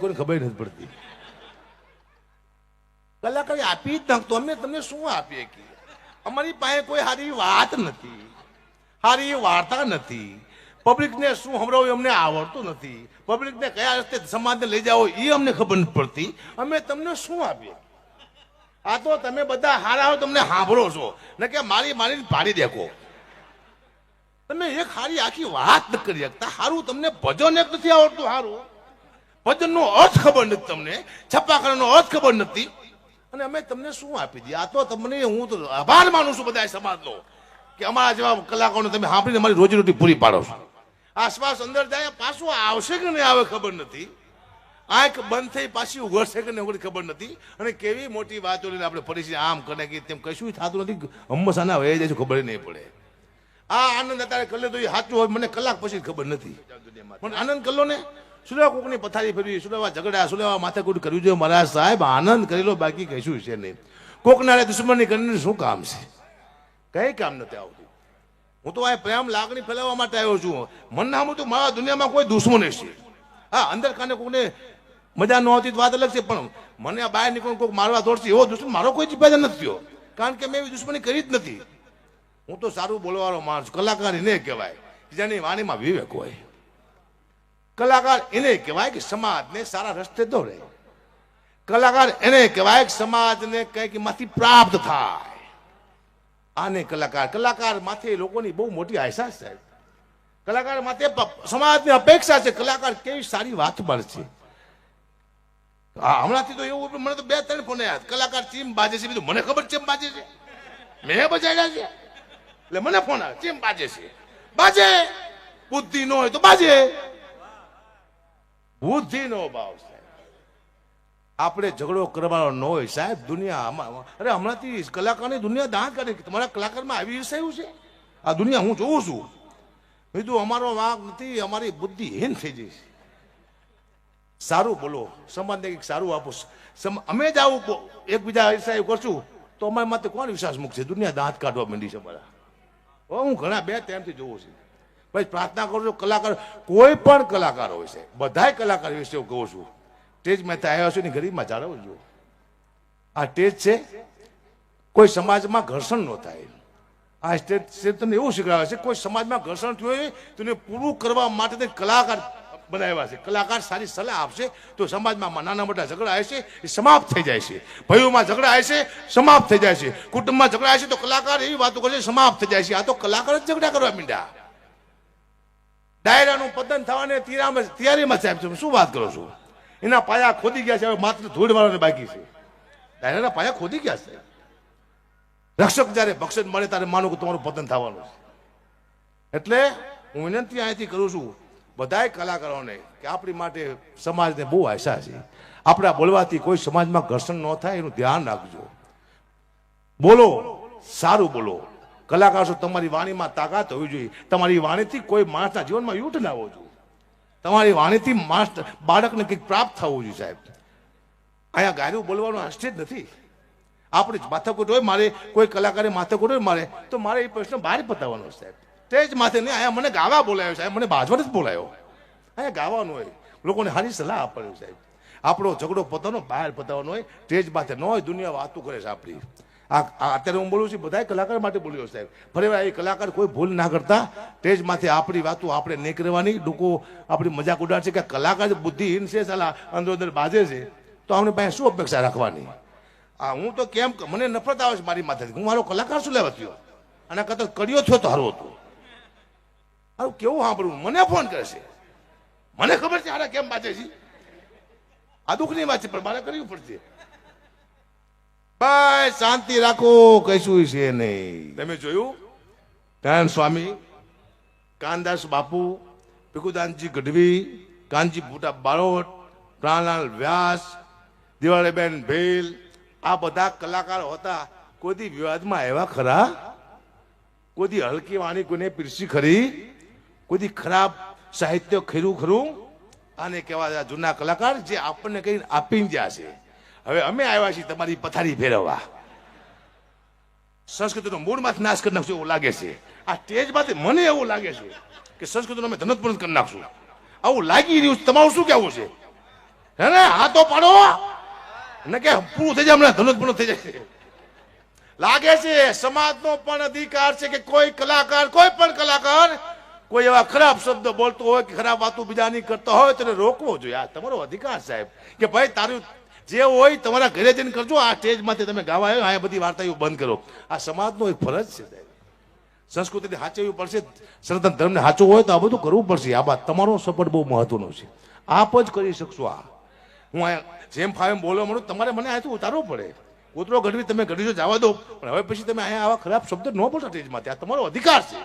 કોઈને ખબર નથી પડતી. કલાકારી આપી જ નાખતો. અમે તમને શું આપીએ કે અમારી પાસે કોઈ સારી વાત નથી, સારી વાર્તા નથી. પબ્લિકને શું સંભળાવું અમને આવડતું નથી. પબ્લિકને કયા રસ્તે સમાજને લઈ જાઓ એ અમને ખબર નથી પડતી. અમે તમને શું આપીએ? આ તો તમે બધા હારા હો, તમને સાંભળો છો ને કે મારી મારીને પાડી દેખો. તમે એક સારી આખી વાત ન કરી શકતા. સારું તમને ભજન એક નથી આવડતું. સારું ભજનનો અર્થ ખબર નથી તમને, છપ્પાખાનાનો અર્થ ખબર નથી. અને અમે તમને શું આપી દઈએ? આ તો તમને હું તો આભાર માનું છું બધા સમાજનો કે અમારા જેવા કલાકારોને તમે સાંભળીને અમારી રોજીરોટી પૂરી પાડો છો. આસપાસ અંદર જાય પાછું આવશે કે નહીં આવે ખબર નથી. આંખ બંધ થઈ પાછી ઉઘડશે કે નહીં ખબર નથી. અને કેવી મોટી વાતો લઈને આપણે ફરીથી આમ કરે કે તેમ કશું થતું નથી. હંમેશાના વહી જાય છે, ખબર નહીં પડે. આ આનંદ અત્યારે કરી લે તો એ સાચું હોય, મને કલાક પછી ખબર નથી. પણ આનંદ કરી લો ને. સુલેવા કોકની પથારી ફેરવી, સુલેવા ઝઘડા, સુલેવા માથાકૂટ કરવી જોઈએ. મારા સાહેબ આનંદ કરી લો, બાકી કશું છે નહીં. કોકનારે દુશ્મની કરીને શું કામ છે? કઈ કામ નથી આવતું. હું તો આ પ્રેમ લાગણી ફેલાવવા માટે આવ્યો છું. મને નામ તો મારા દુનિયામાં કોઈ દુશ્મન છે. હા, અંદર કાને કોઈને મજા ન આવતી વાત અલગ છે, પણ મને આ બહાર નીકળીને કોઈ મારવા દોડશે એવો દુશ્મન મારો કોઈ જીપાદા નથી થયો. કારણ કે મેં એવી દુશ્મની કરી જ નથી. હું તો સારું બોલવાનો માણસ. કલાકાર એને કહેવાય જેની વાણીમાં વિવેક હોય. કલાકાર એને કહેવાય કે સમાજને સારા રસ્તે દોરે. કલાકાર એને કહેવાય કે સમાજને કંઈક માંથી પ્રાપ્ત થાય. આને કલાકાર માથે લોકોની બહુ મોટી આશા છે. કલાકાર માથે સમાજની અપેક્ષા છે. કલાકાર કેવી સારી વાત મળશે. હા, હમણાંથી તો એવું મને તો 2-3 ફોન આવ્યા. કલાકાર ચીમ બાજે છે. બીજું મને ખબર ચીમ બાજે છે, મેં બજાડ્યા છે. એટલે મને ફોન આવે ચીમ બાજે છે. બાજે, બુદ્ધિ ન હોય તો બાજે. બુદ્ધિ નો ભાવ સાહેબ. આપણે ઝઘડો કરવાનો ન હોય સાહેબ. દુનિયા અરે હમણાંથી કલાકારની દુનિયા દાંત કાઢે. તમારા કલાકારમાં આવી વિષય છે આ દુનિયા. હું જોઉં છું. બીજું અમારો વાંક નથી, અમારી બુદ્ધિ હીન થઈ જઈ છે. સારું બોલો, સમાજને કંઈક સારું આપો. અમે જ આવું એકબીજા વિષય કરશું તો અમારી માથે કોણ વિશ્વાસ મૂકશે? દુનિયા દાંત કાઢવા માંડી છે મારા. હું ઘણા 2 ટાઈમથી જોઉં છું. પછી પ્રાર્થના કરું છું કલાકાર, કોઈ પણ કલાકાર હોય છે, બધા કલાકાર વિશે હું કહું છું. સ્ટેજ મેં આવ્યા છું ને ગરીબમાં જાળવજો. આ સ્ટેજ છે, કોઈ સમાજમાં ઘર્ષણ ન થાય. આ સ્ટેજ તમને એવું શીખવાડે છે કોઈ સમાજમાં ઘર્ષણ થયું હોય તેને પૂરું કરવા માટે કલાકાર બનાવ્યા છે. કલાકાર સારી સલાહ આપશે તો સમાજમાં નાના મોટા ઝઘડા હશે એ સમાપ્ત થઈ જાય છે. ભાઈઓમાં ઝઘડા હશે સમાપ્ત થઈ જાય છે. કુટુંબમાં ઝઘડા હશે તો કલાકાર એવી વાતો કરશે સમાપ્ત થઈ જાય છે. આ તો કલાકાર જ ઝઘડા કરવા માંડ્યા. ડાયરાનું પતન થવાને તૈયારીમાં સાહેબ છે. શું વાત કરો છો? એના પાયા ખોદી ગયા છે. હવે માત્ર ધૂળ વાળાને બાકી છે. ડાયરાના પાયા ખોદી ગયા છે. રક્ષક જયારે બક્ષક મળે ત્યારે માનું કે તમારું પતન થવાનું છે. એટલે હું વિનંતી અહીંથી કરું છું બધાય કલાકારોને કે આપણી માટે સમાજને બહુ આશા છે. આપણા બોલવાથી કોઈ સમાજમાં ઘર્ષણ ન થાય એનું ધ્યાન રાખજો. બોલો, સારું બોલો. કલાકાર છો, તમારી વાણીમાં તાકાત હોવી જોઈએ. તમારી વાણીથી કોઈ માણસના જીવનમાં યુદ્ધ ના હોવો જોઈએ. તમારી વાણીથી માણસ બાળકને કંઈક પ્રાપ્ત થવું જોઈએ સાહેબ. અહીંયા ગાયું બોલવાનો આ સ્ટેજ નથી. આપણે માથાકૂટ હોય મારે, કોઈ કલાકારે માથાકૂટ હોય મારે, તો મારે એ પ્રશ્ન બહાર પતાવવાનો સાહેબ. સ્ટેજ માથે નહીં. અહીંયા મને ગાવા બોલાયો સાહેબ, મને બાજવા જ બોલાયો. અહીંયા ગાવાનું હોય, લોકોને સારી સલાહ આપવાની સાહેબ. આપણો ઝઘડો પોતાનો બહાર પતાવવાનો હોય, સ્ટેજ માથે ન હોય. દુનિયા વાતો કરે છે આપણી. અત્યારે હું બોલું છું બધા કલાકાર માટે બોલ્યો સાહેબ. ફરી એ કલાકાર કોઈ ભૂલ ના કરતા. સ્ટેજ માથે આપણી વાતો આપણે નહીં કરવાની. લોકો આપણી મજાક ઉડાડશે કે કલાકાર બુદ્ધિહીન છે, સાલા અંદર અંદર બાજે છે, તો આપણે પાસે શું અપેક્ષા રાખવાની? હું તો કેમ મને નફરત આવે છે મારી માથેથી. હું મારો કલાકાર શું લેવા થયો? અને કદાચ કર્યો થયો તો હારો હતો. આવું કેવું સાંભળવું? મને ફોન કરે છે, મને ખબર છે હારા કેમ બાજે છે. આ દુઃખની વાત છે પણ મારે કરવું પડશે. ભાઈ શાંતિ રાખો, કશું છે નહીં. તમે જોયું નારાયણ સ્વામી, કાનદાસ બાપુ, ભીખુદાનજી ગઢવી, કાનજી ભૂટા બારોટ, પ્રાણલાલ વ્યાસ, દિવાળીબેન ભેલ, આ બધા કલાકારો હતા. કોઈ વિવાદમાં આવ્યા ખરા? કોઈ હલકી વાણી કોઈને પીરસી ખરી? કોઈ ખરાબ સાહિત્ય ખેરું ખરું? આને કહેવાય જૂના કલાકાર જે આપણને કઈ આપીને ગયા છે. હવે અમે આવ્યા છીએ તમારી પથારી ફેરવવા. સંસ્કૃતિનો મૂળમાંથી નાશ કરી નાખશું એવું લાગે છે. આ સ્ટેજમાંથી મને એવું લાગે છે કે સંસ્કૃતિનો અમે ધનોત્પન્ન કરી નાખશું. આવું લાગી રહ્યું છે. તમારું શું કહેવું છે? હે ને હા તો પાડો ને કે પૂરું થઈ જાય હમણાં ધનુષ પૂર્ણ થઈ જાય. લાગે છે સમાજનો પણ અધિકાર છે કે કોઈ પણ કલાકાર કોઈ એવા ખરાબ શબ્દ બોલતો હોય કે ખરાબ વાતો બીજાની કરતો હોય તેને રોકવો જોઈએ. આ તમારો અધિકાર સાહેબ કે ભાઈ તારું જે હોય તમારા ઘરે જઈને કરજો. આ સ્ટેજમાંથી તમે ગાવા આવ્યો આ બધી વાર્તાઓ બંધ કરો. આ સમાજનો એક ફરજ છે સાહેબ. સંસ્કૃતિને સાચવવી પડશે, સનાતન ધર્મને સાચવવું હોય તો આ બધું કરવું પડશે. આ વાત તમારો સપોર્ટ બહુ મહત્વનો છે. આપ જ કરી શકશો. આ હું જેમ ફાવે એમ બોલવા માંડું તમારે મને અહીંથી ઉતારવું પડે. કૂતરો ગઢવી તમે ગઢવી જવા દો પણ હવે પછી તમે અહીંયા આવા ખરાબ શબ્દ ન બોલતા સ્ટેજમાંથી. આ તમારો અધિકાર છે.